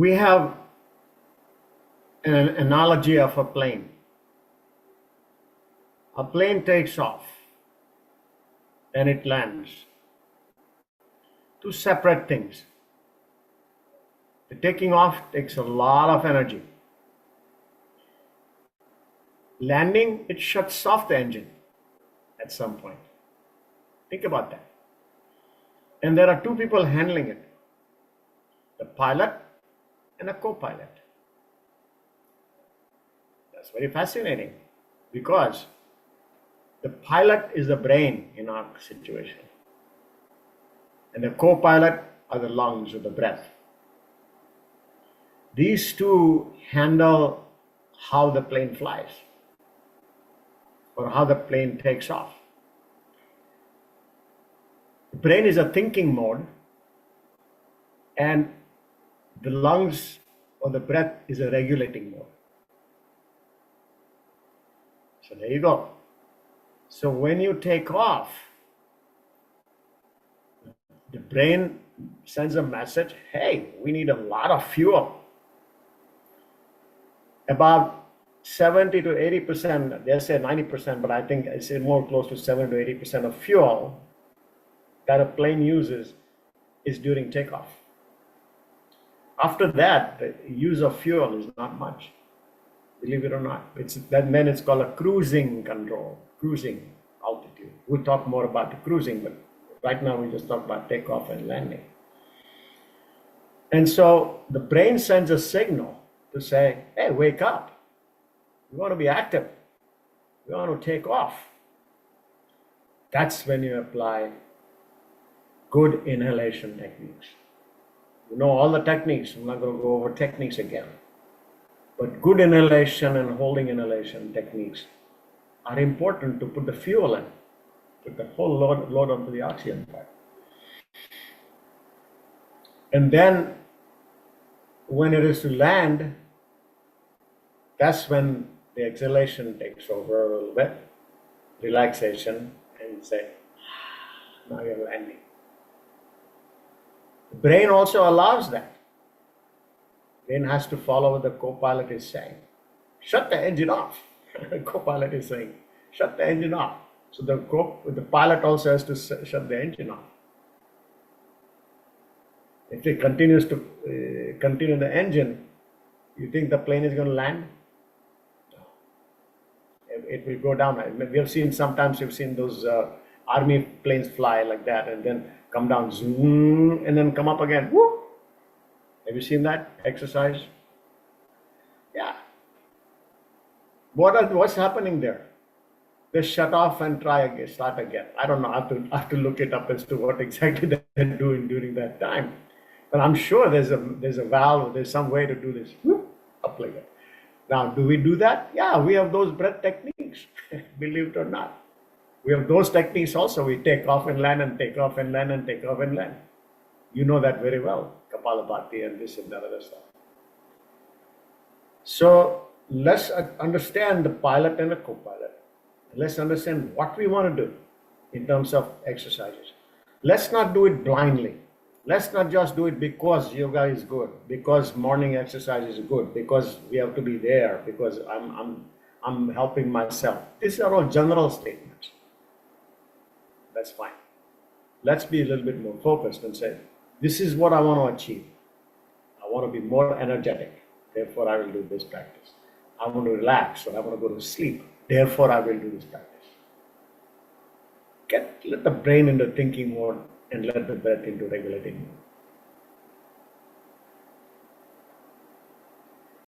We have an analogy of a plane. A plane takes off and it lands. Two separate things. The taking off takes a lot of energy. Landing, it shuts off the engine at some point. Think about that. And there are two people handling it, the pilot and a copilot. That's very fascinating because the pilot is the brain in our situation, and the co-pilot are the lungs or the breath. These two handle how the plane flies or how the plane takes off. The brain is a thinking mode, and the lungs or the breath is a regulating mode. So there you go. So when you take off, the brain sends a message, hey, we need a lot of fuel. About 70 to 80%, they say 90%, but I think it's more close to 70 to 80% of fuel that a plane uses is during takeoff. After that, the use of fuel is not much, believe it or not. Then it's called a cruising control, cruising altitude. We'll talk more about the cruising, but right now we just talk about takeoff and landing. And so the brain sends a signal to say, hey, wake up. We want to be active. We want to take off. That's when you apply good inhalation techniques. You know all the techniques. I'm not going to go over techniques again. But good inhalation and holding inhalation techniques are important to put the fuel in, put the whole load onto the oxygen part. And then when it is to land, that's when the exhalation takes over a little bit, relaxation, and you say, now you're landing. The brain also allows that. The brain has to follow what the co-pilot is saying. Shut the engine off. The co-pilot is saying, shut the engine off. So the pilot also has to shut the engine off. If it continues to continue the engine, you think the plane is going to land? No. It will go down. We have seen, sometimes you've seen those army planes fly like that and then come down, zoom, and then come up again. Whoop. Have you seen that exercise? Yeah. What's happening there? They shut off and try again, start again. I don't know. I have to look it up as to what exactly they're doing during that time. But I'm sure there's a valve, there's some way to do this. Whoop, up like that. Now, do we do that? Yeah, we have those breath techniques, believe it or not. We have those techniques also. We take off and land and take off and land and take off and land. You know that very well, Kapalabhati and this and that other stuff. So let's understand the pilot and the co-pilot. Let's understand what we want to do in terms of exercises. Let's not do it blindly. Let's not just do it because yoga is good, because morning exercise is good, because we have to be there, because I'm helping myself. These are all general statements. That's fine. Let's be a little bit more focused and say, this is what I want to achieve. I want to be more energetic. Therefore, I will do this practice. I want to relax, or I want to go to sleep. Therefore, I will do this practice. Let the brain into thinking mode and let the breath into regulating mode.